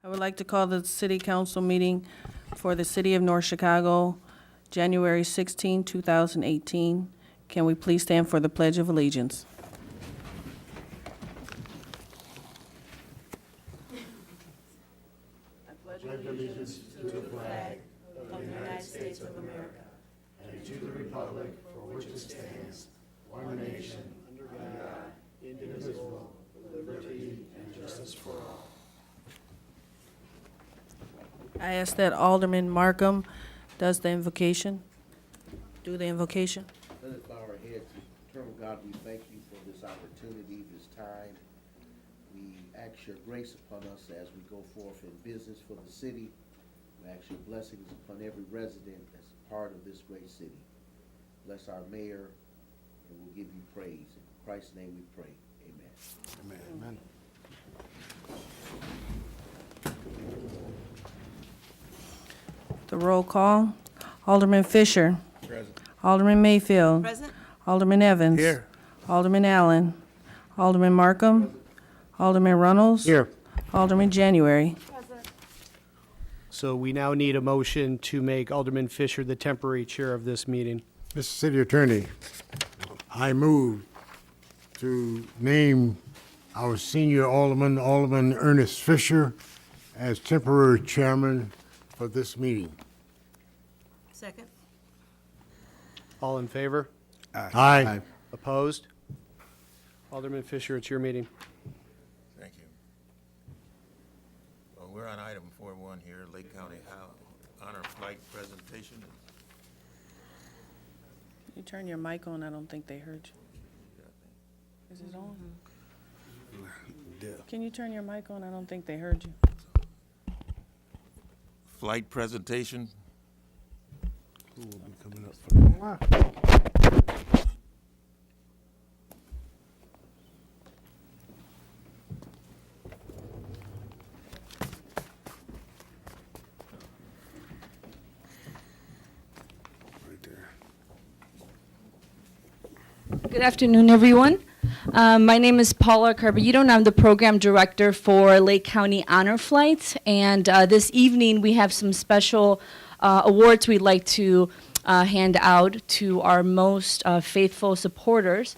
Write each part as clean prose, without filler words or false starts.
I would like to call the city council meeting for the city of North Chicago, January 16, 2018. Can we please stand for the Pledge of Allegiance? I ask that Alderman Markham does the invocation. Do the invocation. Let us bow our heads. Eternal God, we thank you for this opportunity, this time. We ask your grace upon us as we go forth in business for the city. We ask your blessings upon every resident that's a part of this great city. Bless our mayor, and we'll give you praise. In Christ's name we pray. Amen. Amen. The roll call. Alderman Fisher. Present. Alderman Mayfield. Present. Alderman Evans. Here. Alderman Allen. Alderman Markham. Alderman Runnels. Here. Alderman January. So we now need a motion to make Alderman Fisher the temporary chair of this meeting. Mr. City Attorney, I move to name our senior alderman, Alderman Ernest Fisher, as temporary chairman for this meeting. Second. All in favor? Aye. Opposed? Alderman Fisher, it's your meeting. Thank you. Well, we're on item 4.1 here, Lake County Honor Flight Presentation. You turn your mic on, I don't think they heard you. Is it on? Can you turn your mic on? I don't think they heard you. Flight presentation. Who will be coming up for that? Right there. Good afternoon, everyone. My name is Paula Carballo, and I'm the program director for Lake County Honor Flight. And this evening, we have some special awards we'd like to hand out to our most faithful supporters.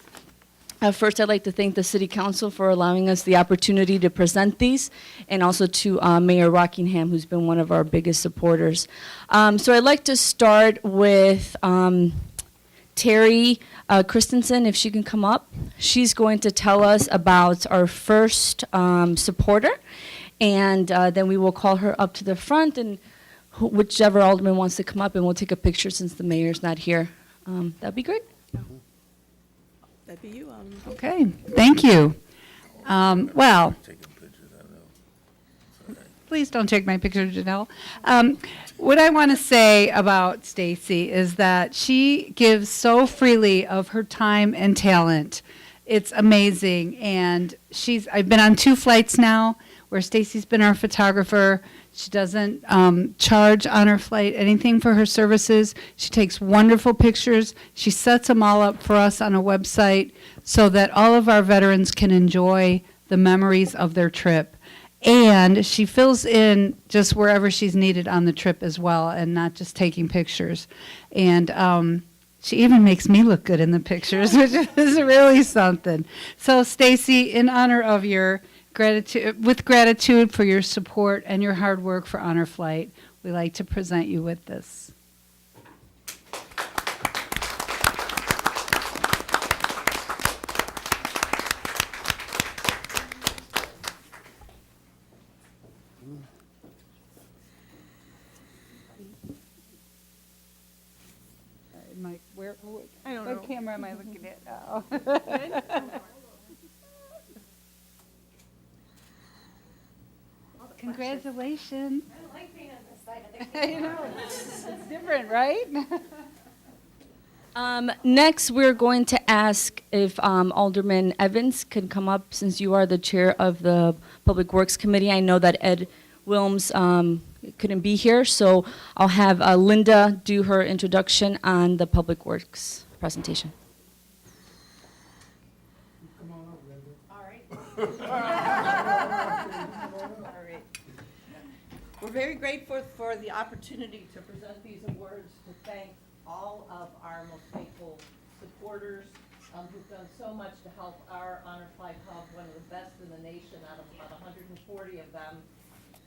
First, I'd like to thank the City Council for allowing us the opportunity to present these, and also to Mayor Rockingham, who's been one of our biggest supporters. So I'd like to start with Terry Christensen, if she can come up. She's going to tell us about our first supporter, and then we will call her up to the front, and whichever alderman wants to come up, and we'll take a picture since the mayor's not here. That'd be great. That'd be you. Okay, thank you. Well, Taking pictures, I know. please don't take my picture, Janelle. What I want to say about Stacy is that she gives so freely of her time and talent. It's amazing, and I've been on 2 flights now where Stacy's been our photographer. She doesn't charge on her flight anything for her services. She takes wonderful pictures. She sets them all up for us on a website so that all of our veterans can enjoy the memories of their trip. And she fills in just wherever she's needed on the trip as well, and not just taking pictures. And she even makes me look good in the pictures, which is really something. So Stacy, in honor of your with gratitude for your support and your hard work for Honor Flight, we like to present you with this. Mike, I don't what know. camera am I looking at now? Congratulations. I like being on this side. I know, it's different, right? Next, we're going to ask if Alderman Evans could come up, since you are the chair of the Public Works Committee. I know that Ed Wilms couldn't be here, so I'll have Linda do her introduction on the Public Works presentation. All right. very grateful for the opportunity to present these awards to thank all of our most faithful supporters who've done so much to help our Honor Flight Hub, one of the best in the nation out of about 140 of them.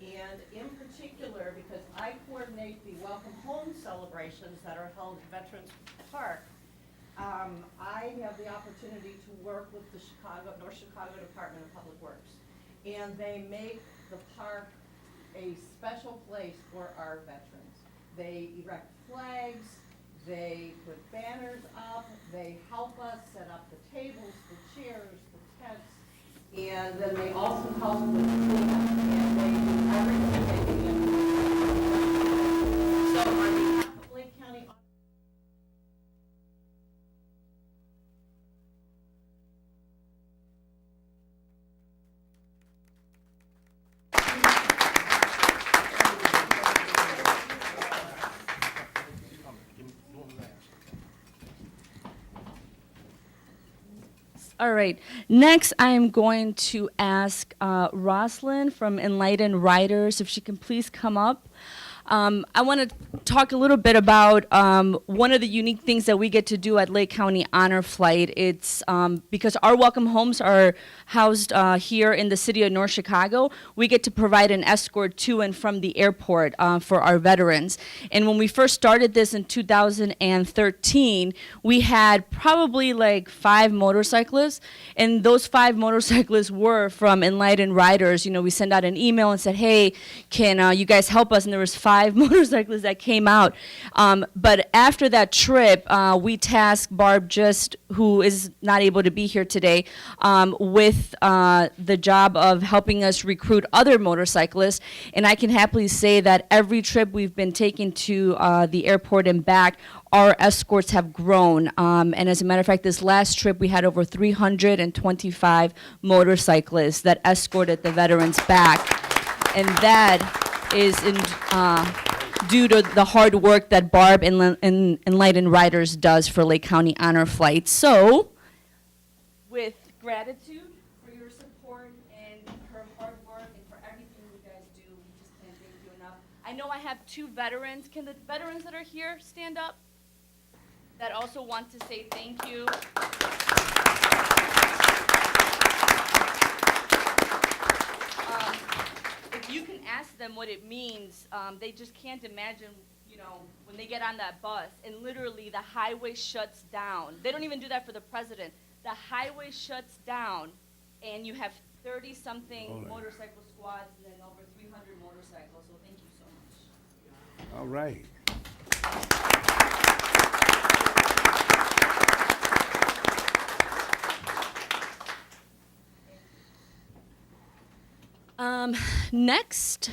And in particular, because I coordinate the Welcome Home celebrations that are held at Veterans Park, I have the opportunity to work with the North Chicago Department of Public Works. And they make the park a special place for our veterans. They erect flags, they put banners up, they help us set up the tables, the chairs, the tents, and then they also help with cleanup, and they do everything they can. So on behalf of Lake County All right. Next, I'm going to ask Roslyn from Enlightened Riders if she can please come up. I want to talk a little bit about one of the unique things that we get to do at Lake County Honor Flight. It's because our welcome homes are housed here in the city of North Chicago, we get to provide an escort to and from the airport for our veterans. And when we first started this in 2013, we had probably like 5 motorcyclists, and those 5 motorcyclists were from Enlightened Riders. You know, we sent out an email and said, hey, can you guys help us? And there was 5 motorcyclists that came out. But after that trip, we tasked Barb Just, who is not able to be here today, with the job of helping us recruit other motorcyclists. And I can happily say that every trip we've been taking to the airport and back, our escorts have grown. And as a matter of fact, this last trip, we had over 325 motorcyclists that escorted the veterans back. And that is due to the hard work that Barb and Enlightened Riders does for Lake County Honor Flight. So, with gratitude for your support and her hard work and for everything you guys do, we just can't thank you enough. I know I have 2 veterans. Can the veterans that are here stand up? That also want to say thank you. If you can ask them what it means, they just can't imagine, you know, when they get on that bus and literally the highway shuts down. They don't even do that for the president. The highway shuts down and you have 30-something motorcycle squads and then over 300 motorcycles. So thank you so much. All right. Next,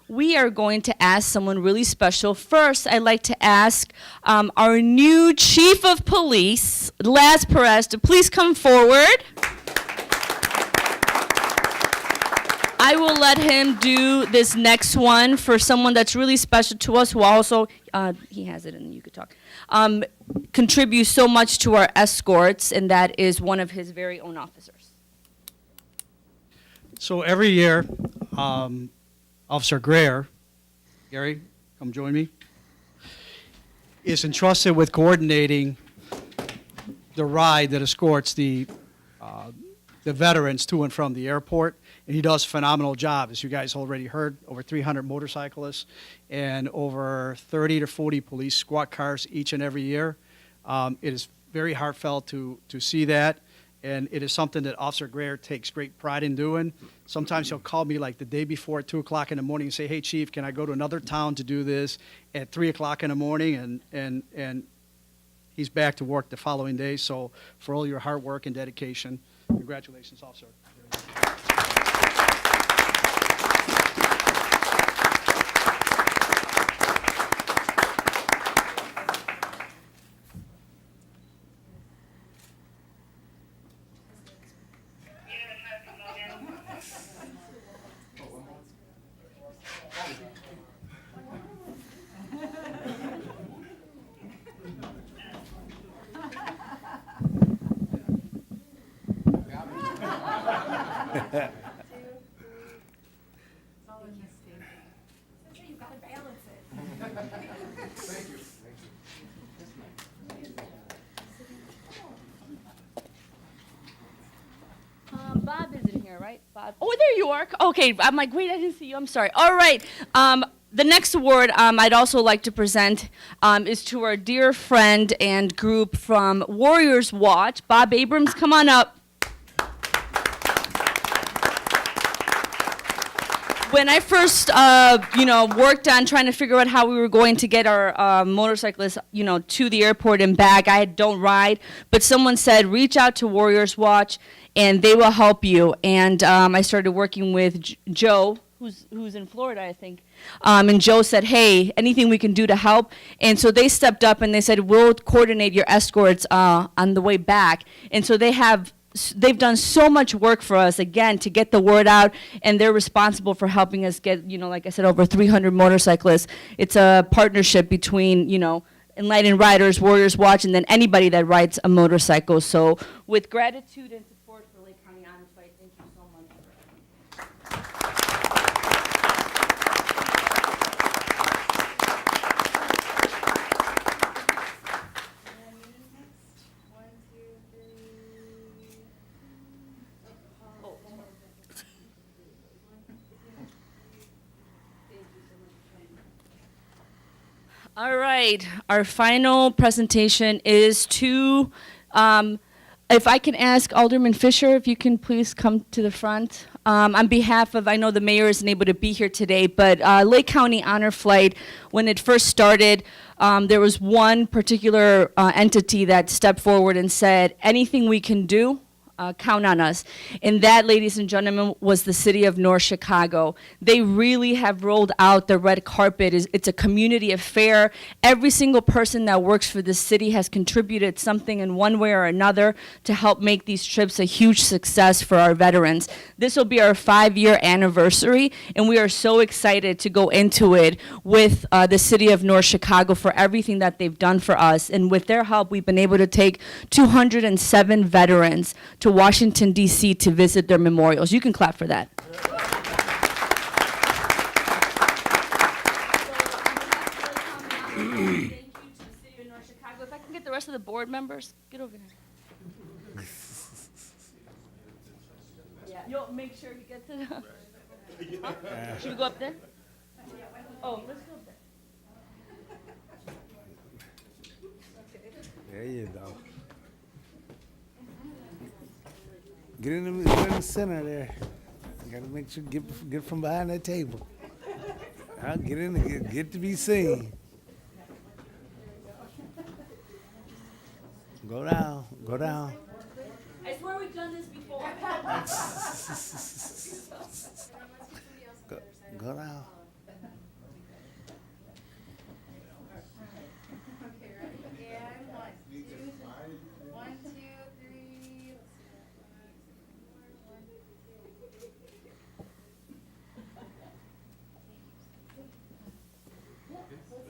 we are going to ask someone really special. First, I'd like to ask our new Chief of Police, Laz Perez, to please come forward. I will let him do this next one for someone that's really special to us, who also, he has it and you could talk, contributes so much to our escorts, and that is one of his very own officers. So every year, Officer Greer, Gary, come join me, is entrusted with coordinating the ride that escorts the veterans to and from the airport. And he does a phenomenal job. As you guys already heard, over 300 motorcyclists and over 30 to 40 police squad cars each and every year. It is very heartfelt to see that. And it is something that Officer Greer takes great pride in doing. Sometimes he'll call me like the day before at 2 o'clock in the morning and say, hey, Chief, can I go to another town to do this at 3 o'clock in the morning? And he's back to work the following day. So for all your hard work and dedication, congratulations, Officer. right? Bob. Oh, there you are. Okay, I'm like, wait, I didn't see you. I'm sorry. All right. The next award I'd also like to present is to our dear friend and group from Warriors Watch. Bob Abrams, come on up. When I first, worked on trying to figure out how we were going to get our motorcyclists, to the airport and back, I don't ride, but someone said, reach out to Warriors Watch, and they will help you. And I started working with Joe, who's in Florida, I think. And Joe said, hey, anything we can do to help? And so they stepped up and they said, we'll coordinate your escorts on the way back. And so they've done so much work for us, again, to get the word out, and they're responsible for helping us get, like I said, over 300 motorcyclists. It's a partnership between, Enlightened Riders, Warriors Watch, and then anybody that rides a motorcycle. So with gratitude and support for Lake County Honor Flight, thank you so much. All right, our final presentation is to, if I can ask Alderman Fisher, if you can please come to the front. On behalf of, I know the mayor isn't able to be here today, but Lake County Honor Flight, when it first started, there was one particular entity that stepped forward and said, anything we can do, count on us. And that, ladies and gentlemen, was the city of North Chicago. They really have rolled out the red carpet. It's a community affair. Every single person that works for the city has contributed something in one way or another to help make these trips a huge success for our veterans. This will be our 5-year anniversary, and we are so excited to go into it with the city of North Chicago for everything that they've done for us. And with their help, we've been able to take 207 veterans to Washington, D.C. to visit their memorials. You can clap for that. Thank you to the city of North Chicago. If I can get the rest of the board members, get over here. Yeah, you'll make sure you get to the... Huh? Should we go up there? Oh, let's go up there. There you go. Get in the center there. You gotta make sure get from behind that table. I'll get in there, get to be seen. Go down, go down. I swear we've done this before. Go down.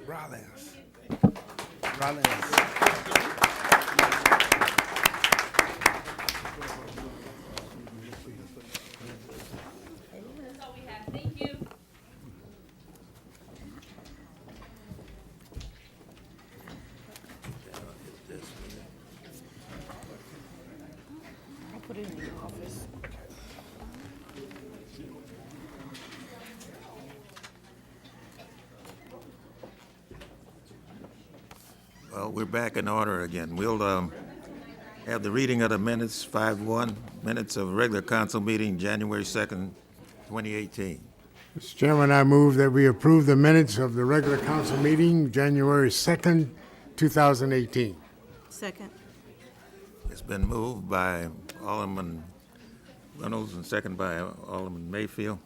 Rollins. That's all we have. Thank you. I'll put it in the office. Well, we're back in order again. We'll have the reading of the minutes, 5-1, minutes of regular council meeting, January 2nd, 2018. Mr. Chairman, I move that we approve the minutes of the regular council meeting, January 2nd, 2018. Second. It's been moved by Alderman Reynolds and second by Alderman Mayfield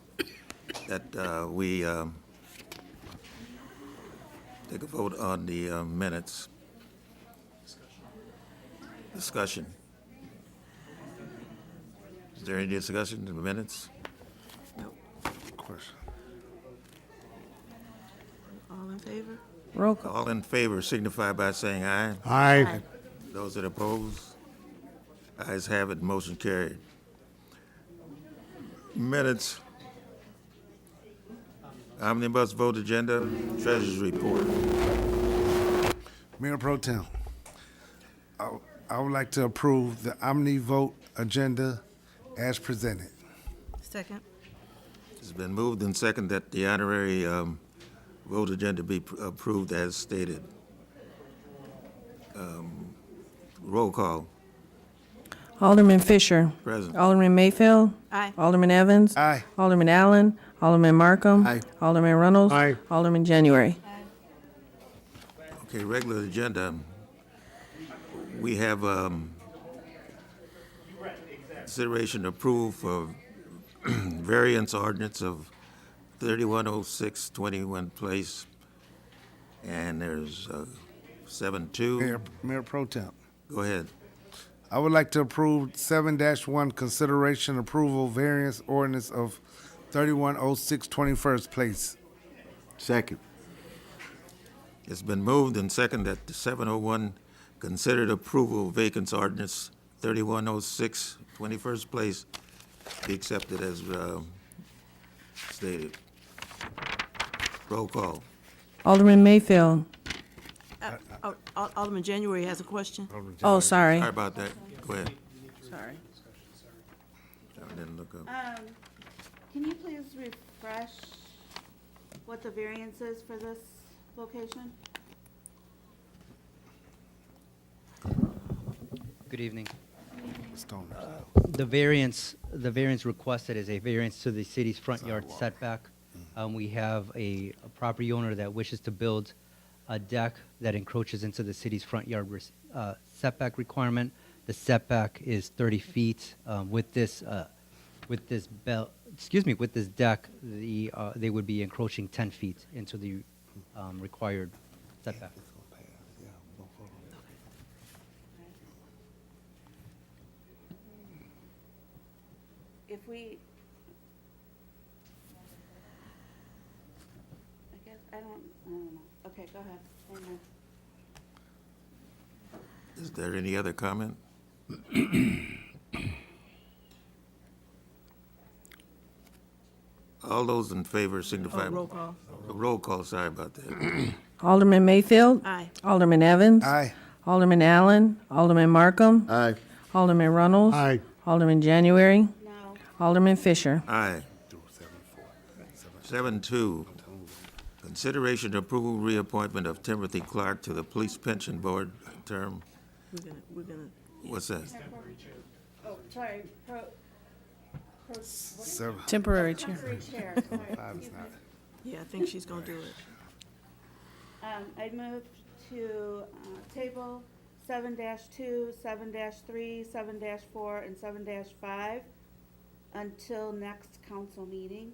that we take a vote on the minutes. Discussion. Is there any discussion in the minutes? Of course. All in favor? Roll call. All in favor signify by saying aye. Aye. Those that oppose, ayes have it, motion carried. Minutes. Omnibus vote agenda, treasurer's report. Mayor Pro Tem, I would like to approve the omni vote agenda as presented. Second. It's been moved and second that the honorary vote agenda be approved as stated. Roll call. Alderman Fisher. Present. Alderman Mayfield. Aye. Alderman Evans. Aye. Alderman Allen. Alderman Markham. Aye. Alderman Reynolds. Aye. Alderman January. Okay, regular agenda. We have consideration approval for variance ordinance of 3106 21 Place. And there's 7-2. Mayor Pro Tem. Go ahead. I would like to approve 7-1 consideration approval variance ordinance of 3106 21st Place. Second. It's been moved and second that the 701 considered approval vacants ordinance 3106 21st Place be accepted as stated. Roll call. Alderman Mayfield. Alderman January has a question. Oh, sorry. Sorry about that. Go ahead. Sorry. I didn't look up. Can you please refresh what the variance is for this location? Good evening. Stone. The variance requested is a variance to the city's front yard setback. We have a property owner that wishes to build a deck that encroaches into the city's front yard setback requirement. The setback is 30 feet. With this deck, they would be encroaching 10 feet into the required setback. If we, I guess, I don't know. Okay, go ahead. Amen. Is there any other comment? All those in favor signify. Roll call. Roll call, sorry about that. Alderman Mayfield. Aye. Alderman Evans. Aye. Alderman Allen. Alderman Markham. Aye. Alderman Reynolds. Aye. Alderman January. No. Alderman Fisher. Aye. 7-2, consideration to approval reappointment of Timothy Clark to the Police Pension Board term. We're gonna, What's that? Oh, sorry. Seven. Temporary chair. Temporary chair, sorry. Five is not. yeah, I think she's gonna do it. I'd move to table 7-2, 7-3, 7-4, and 7-5 until next council meeting.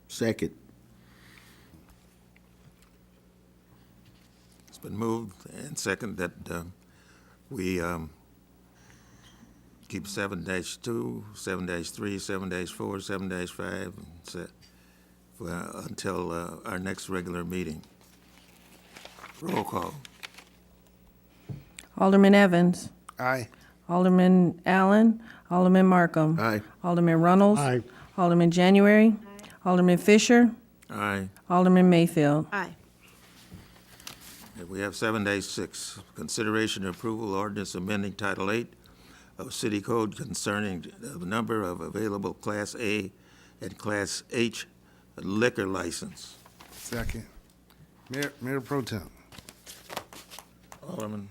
Second. It's been moved and second that we keep 7-2, 7-3, 7-4, 7-5 until our next regular meeting. Roll call. Alderman Evans. Aye. Alderman Allen. Alderman Markham. Aye. Alderman Reynolds. Aye. Alderman January. Alderman Fisher. Aye. Alderman Mayfield. Aye. And we have 7-6, consideration and approval ordinance amending Title 8 of City Code concerning the number of available Class A and Class H liquor license. Second. Mayor Pro Tem. Alderman.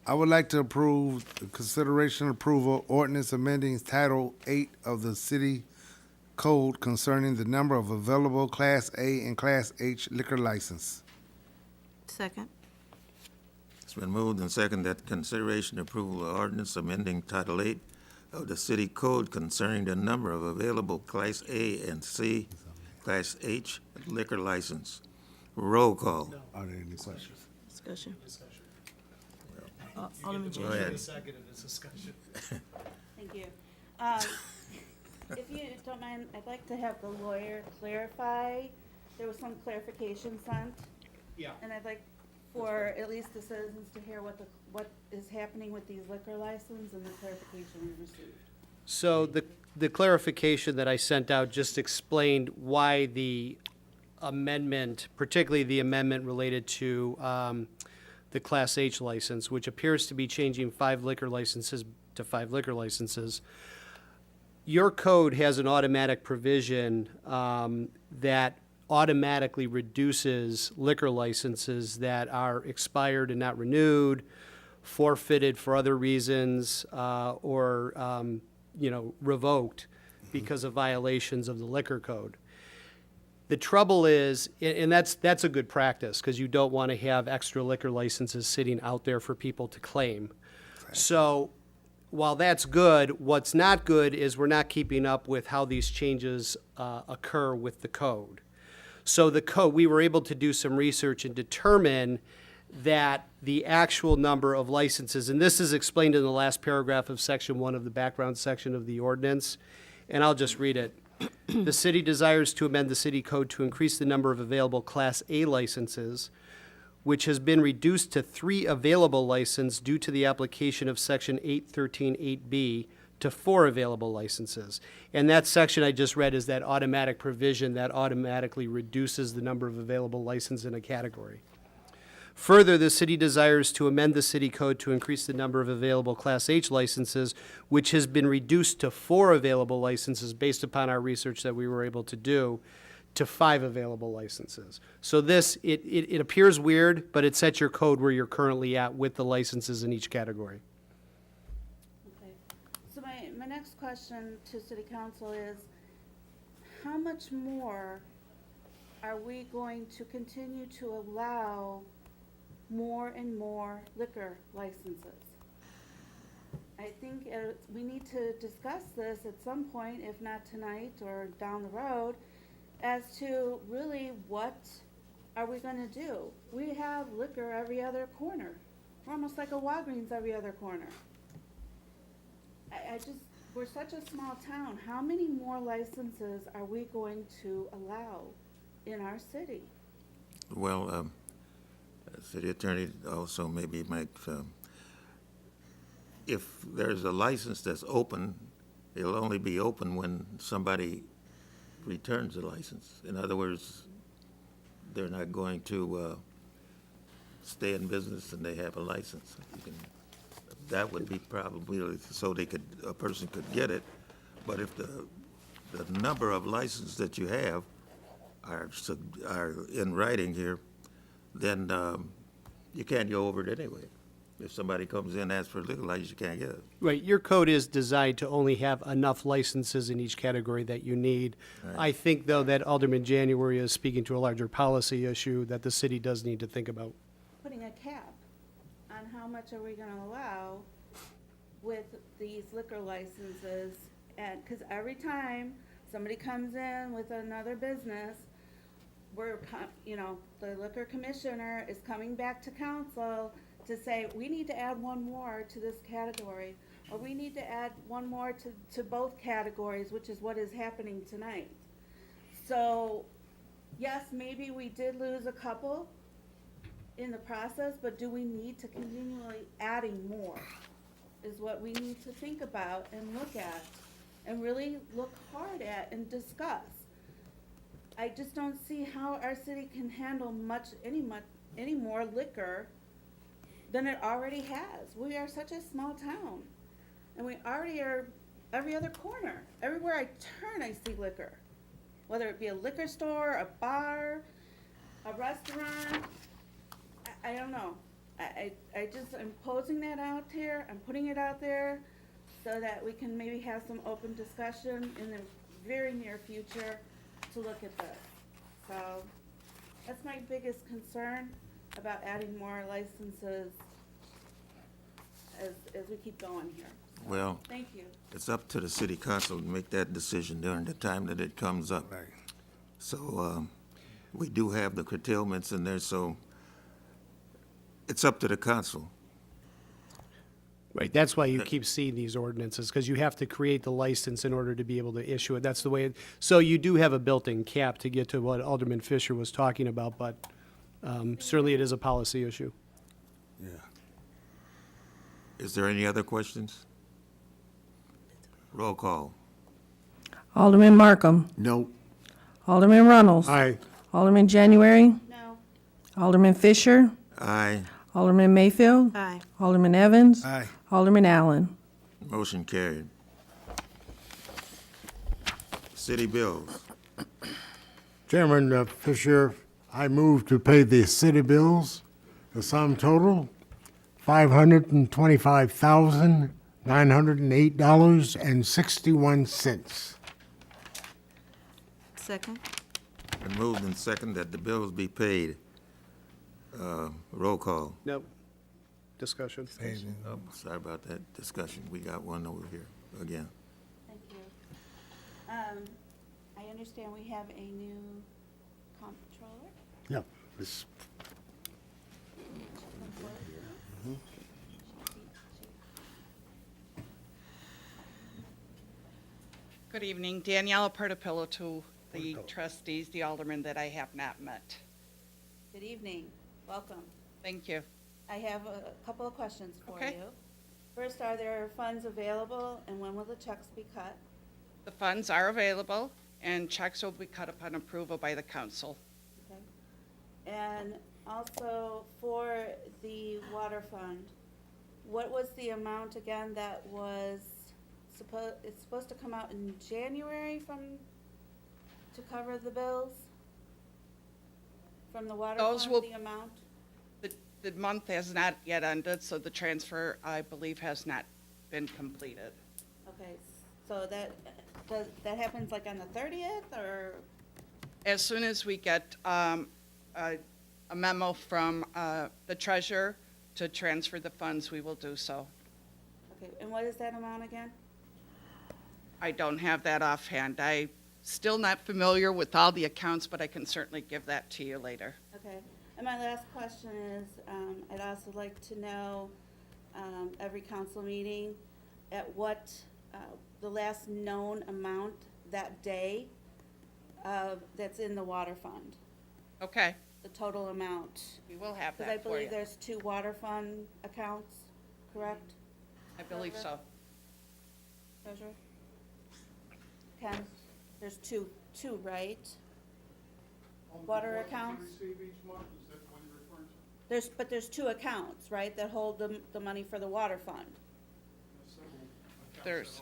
I would like to approve the consideration approval ordinance amending Title 8 of the City Code concerning the number of available Class A and Class H liquor license. Second. It's been moved and second that consideration and approval of ordinance amending Title 8 of the City Code concerning the number of available Class A and C, Class H liquor license. Roll call. Are there any questions? Discussion. Alderman Go January. ahead. Thank you. If you don't mind, I'd like to have the lawyer clarify. There was some clarification sent. Yeah. And I'd like for at least the citizens to hear what is happening with these liquor license and the clarification we received. So the clarification that I sent out just explained why the amendment, particularly the amendment related to the Class H license, which appears to be changing 5 liquor licenses to 5 liquor licenses. your code has an automatic provision that automatically reduces liquor licenses that are expired and not renewed, forfeited for other reasons, or revoked because of violations of the liquor code. The trouble is, and that's a good practice, because you don't want to have extra liquor licenses sitting out there for people to claim. So while that's good, what's not good is we're not keeping up with how these changes occur with the code. So the code, we were able to do some research and determine that the actual number of licenses, and this is explained in the last paragraph of section 1 of the background section of the ordinance, and I'll just read it. The city desires to amend the city code to increase the number of available Class A licenses, which has been reduced to 3 available licenses due to the application of section 813-8B to 4 available licenses. And that section I just read is that automatic provision that automatically reduces the number of available licenses in a category. Further, the city desires to amend the city code to increase the number of available Class H licenses, which has been reduced to 4 available licenses based upon our research that we were able to do, to 5 available licenses. So this, it appears weird, but it sets your code where you're currently at with the licenses in each category. Okay. So my next question to city council is, how much more are we going to continue to allow more and more liquor licenses? I think we need to discuss this at some point, if not tonight or down the road, as to really what are we gonna do? We have liquor every other corner. We're almost like a Walgreens every other corner. We're such a small town. How many more licenses are we going to allow in our city? Well, city attorney also maybe might, if there's a license that's open, it'll only be open when somebody returns the license. In other words, they're not going to stay in business and they have a license. That would be probably so a person could get it. But if the number of licenses that you have are in writing here, then you can't go over it anyway. If somebody comes in and asks for a liquor license, you can't get it. Right, your code is designed to only have enough licenses in each category that you need. Right. I think, though, that Alderman January is speaking to a larger policy issue that the city does need to think about. Putting a cap on how much are we gonna allow with these liquor licenses, and, cause every time somebody comes in with another business, the liquor commissioner is coming back to council to say, we need to add 1 more to this category, or we need to add 1 more to both categories, which is what is happening tonight. So, yes, maybe we did lose a couple in the process, but do we need to continually adding more? Is what we need to think about and look at, and really look hard at and discuss. I just don't see how our city can handle any more liquor than it already has. We are such a small town, and we already are every other corner. Everywhere I turn, I see liquor, whether it be a liquor store, a bar, a restaurant. I don't know. I'm posing that out here. I'm putting it out there so that we can maybe have some open discussion in the very near future to look at this. So that's my biggest concern about adding more licenses as we keep going here. Well, Thank you. it's up to the city council to make that decision during the time that it comes up. Right. So we do have the curtailments in there, so it's up to the council. Right, that's why you keep seeing these ordinances, because you have to create the license in order to be able to issue it. That's the way, so you do have a built-in cap to get to what Alderman Fisher was talking about, but certainly it is a policy issue. Yeah. Is there any other questions? Roll call. Alderman Markham. No. Alderman Runnels. Aye. Alderman January. No. Alderman Fisher. Aye. Alderman Mayfield. Aye. Alderman Evans. Aye. Alderman Allen. Motion carried. city bills. Chairman Fisher, I move to pay the city bills, the sum total, $525,908.61. Second? Been moved and second that the bills be paid. Roll call. No. Discussion. Oh, sorry about that discussion. We got one over here again. Thank you. I understand we have a new comptroller. Yeah. This- Good evening. Daniela Partapillo to the trustees, the aldermen that I have not met. Good evening. Welcome. Thank you. I have a couple of questions for Okay. you. First, are there funds available, and when will the checks be cut? The funds are available, and checks will be cut upon approval by the council. Okay. And also, for the water fund, what was the amount again that was it's supposed to come out in January to cover the bills? From the water Those fund, will- the amount? The month has not yet ended, so the transfer, I believe, has not been completed. Okay, so that happens like on the 30th, or? As soon as we get a memo from the treasurer to transfer the funds, we will do so. Okay, and what is that amount again? I don't have that offhand. I'm still not familiar with all the accounts, but I can certainly give that to you later. Okay, and my last question is, I'd also like to know, every council meeting, at what, the last known amount that day that's in the water fund, Okay, the total amount. we will have Because I that for believe you. there's 2 water fund accounts, correct? I believe so. Treasurer? Ken, there's two, right? Water accounts? There's 2 accounts, right, that hold the money for the water fund? There's,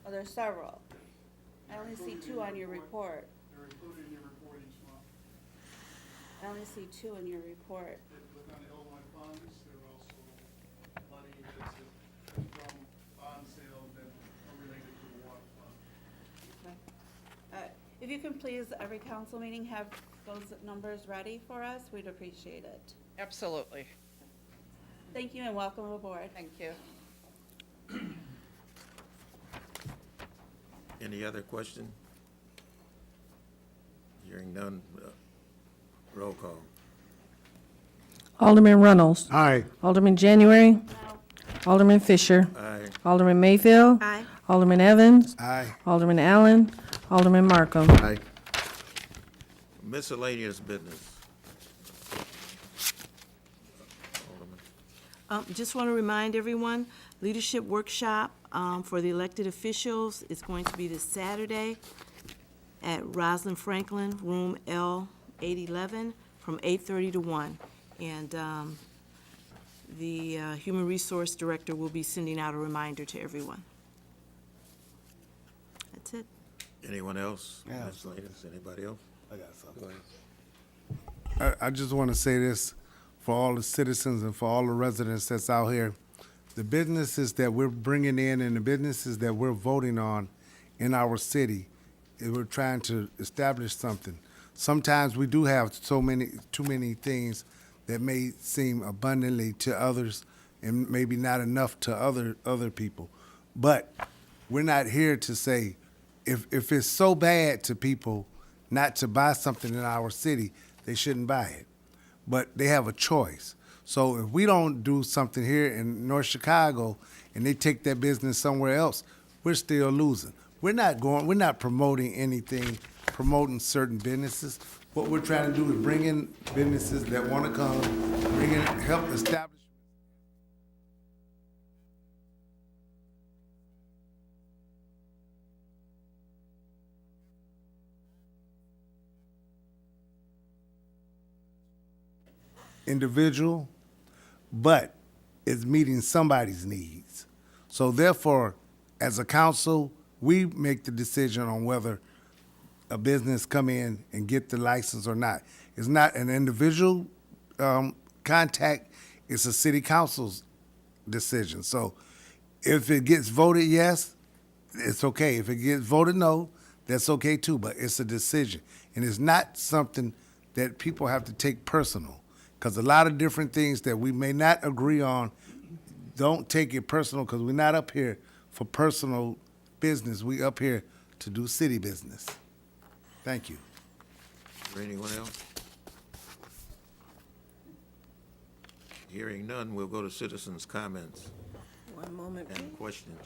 Oh, there's several. I only see 2 on your report. They're included in your report each month. I only see 2 in your report. Look on the Illinois funds, there are also money that's from bond sales that are related to the water fund. If you can please, every council meeting, have those numbers ready for us, we'd appreciate it. absolutely. Thank you and welcome aboard. Thank you. Any other question? Hearing none, roll call. Alderman Runnels. Aye. Alderman January. Alderman Fisher. Aye. Alderman Mayfield. Aye. Alderman Evans. Aye. Alderman Allen. Alderman Markham. Aye. Miscellaneous business. Alderman. Just want to remind everyone, leadership workshop for the elected officials is going to be this Saturday at Rosalind Franklin, room L811, from 8:30 to 1. And the Human Resource Director will be sending out a reminder to everyone. That's it. Anyone else? Yeah. Miscellaneous, anybody else? I got something. Go ahead. I just want to say this for all the citizens and for all the residents that's out here. The businesses that we're bringing in and the businesses that we're voting on in our city, we're trying to establish something. Sometimes we do have too many things that may seem abundantly to others and maybe not enough to other people. But we're not here to say, if it's so bad to people not to buy something in our city, they shouldn't buy it. But they have a choice. So if we don't do something here in North Chicago and they take their business somewhere else, we're still losing. We're not promoting anything, promoting certain businesses. What we're trying to do is bring in businesses that want to come, help establish. Individual, but it's meeting somebody's needs. So therefore, as a council, We make the decision on whether a business come in and get the license or not. It's not an individual contact, it's a city council's decision. So if it gets voted yes, it's okay. If it gets voted no, that's okay too, but it's a decision. And it's not something that people have to take personal, because a lot of different things that we may not agree on, don't take it personal, because we're not up here for personal business. We up here to do city business. Thank you. Is there anyone else? Hearing none, we'll go to citizens' comments One moment, please. and questions.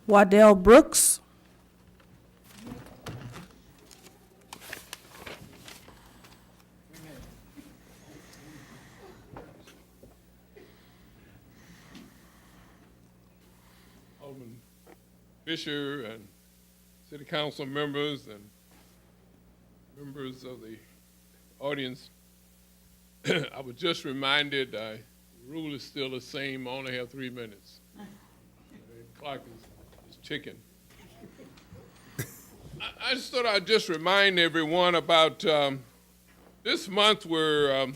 Waddell Brooks. Alderman Fisher and city council members and members of the audience. I was just reminded, the rule is still the same, I only have 3 minutes. The clock is ticking. I just thought I'd just remind everyone about this month where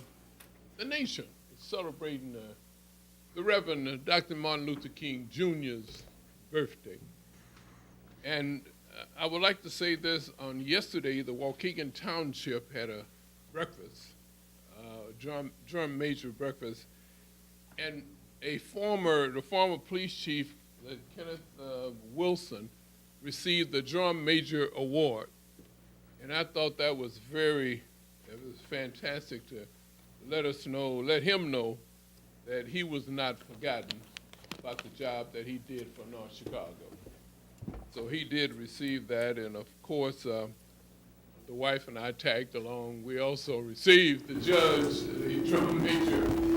the nation is celebrating the Reverend Dr. Martin Luther King Jr.'s birthday. And I would like to say this, on yesterday, the Waukegan Township had a breakfast, drum major breakfast, and the former police chief, Kenneth Wilson, received the Drum Major Award. And I thought it was fantastic to let him know that he was not forgotten about the job that he did for North Chicago. So he did receive that, and of course, the wife and I tagged along. We also received the Drum Major Award.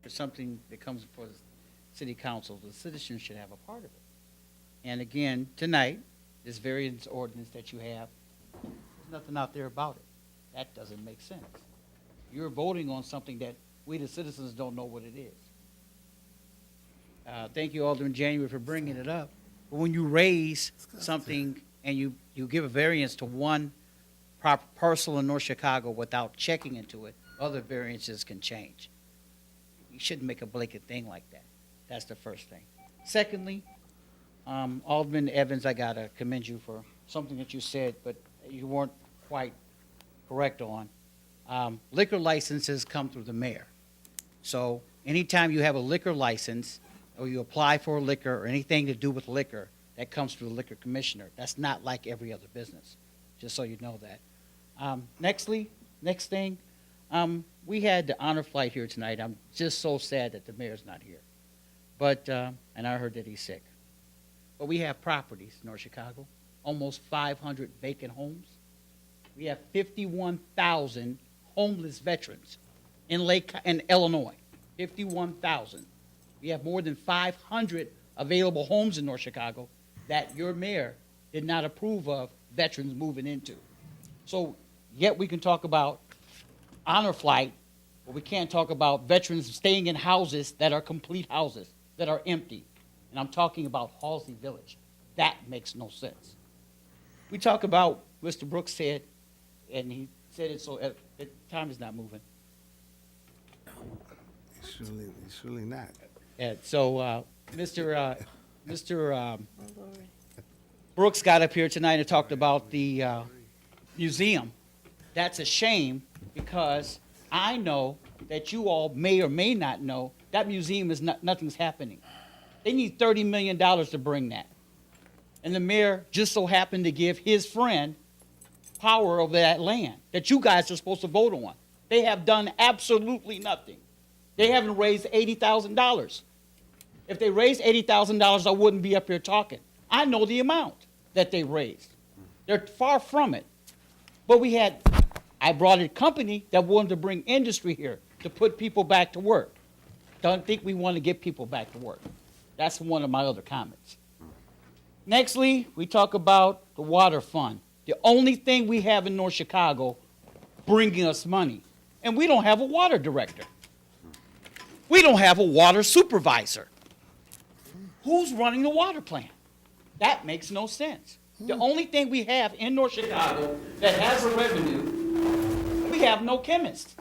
For something that comes before the city council, the citizens should have a part of it. And again, tonight, this variance ordinance that you have, there's nothing out there about it. That doesn't make sense. You're voting on something that we, the citizens, don't know what it is. thank you, Alderman January, for bringing it up. But when you raise something and you give a variance to one parcel in North Chicago without checking into it, other variances can change. You shouldn't make a blanket thing like that. That's the first thing. Secondly, Alderman Evans, I gotta commend you for something that you said, but you weren't quite correct on. Liquor licenses come through the mayor. So anytime you have a liquor license, or you apply for a liquor, or anything to do with liquor, that comes through the liquor commissioner. That's not like every other business, just so you know that. Next thing, we had the honor flight here tonight. I'm just so sad that the mayor's not here. But, and I heard that he's sick. But we have properties in North Chicago, almost 500 vacant homes. We have 51,000 homeless veterans in Illinois, 51,000. We have more than 500 available homes in North Chicago that your mayor did not approve of veterans moving into. So yet we can talk about honor flight, but we can't talk about veterans staying in houses that are complete houses, that are empty. And I'm talking about Halsey Village. That makes no sense. We talk about, Mr. Brooks said, and he said it so, time is not moving. It's really not. And so, Mr. Brooks got up here tonight and talked about the museum. That's a shame because I know that you all may or may not know that museum is nothing's happening. They need $30 million to bring that. And the mayor just so happened to give his friend power over that land that you guys are supposed to vote on. They have done absolutely nothing. They haven't raised $80,000. If they raised $80,000, I wouldn't be up here talking. I know the amount that they raised. They're far from it. But I brought a company that wanted to bring industry here to put people back to work. Don't think we want to get people back to work. That's one of my other comments. Nextly, we talk about the water fund. The only thing we have in North Chicago bringing us money. And we don't have a water director. We don't have a water supervisor. Who's running the water plant? That makes no sense. The only thing we have in North Chicago that has a revenue, we have no chemist.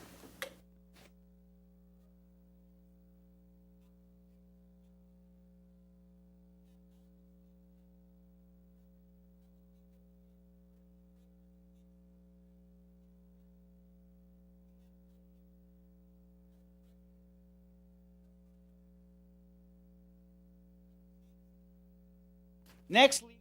Nextly,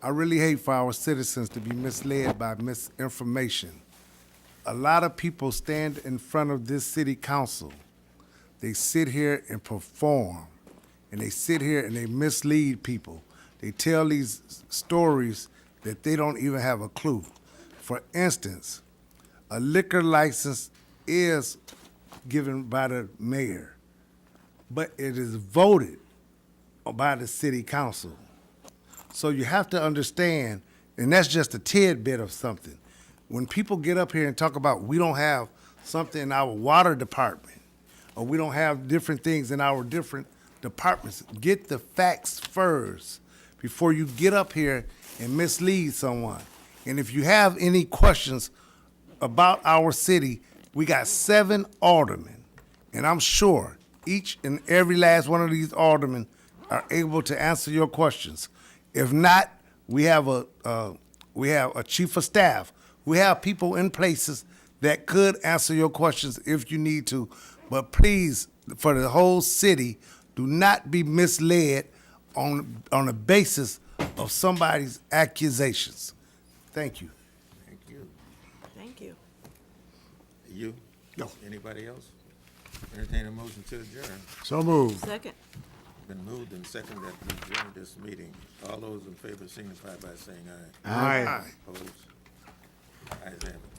I really hate for our citizens to be misled by misinformation. a lot of people stand in front of this city council. They sit here and perform, and they sit here and they mislead people. They tell these stories that they don't even have a clue. For instance, a liquor license is given by the mayor, but it is voted by the city council. So you have to understand, and that's just a tidbit of something. When people get up here and talk about we don't have something in our water department, or we don't have different things in our different departments, get the facts first before you get up here and mislead someone. And if you have any questions about our city, we got 7 aldermen, and I'm sure each and every last one of these aldermen are able to answer your questions. If not, we have a chief of staff. We have people in places that could answer your questions if you need to. But please, for the whole city, do not be misled on the basis of somebody's accusations. Thank you. Thank you. Thank you. You? No. Anybody else? Entertain a motion to adjourn. So moved. Second. Been moved and seconded that we adjourn this meeting. All those in favor signify by saying aye. Aye. Opposed? Ayes have it.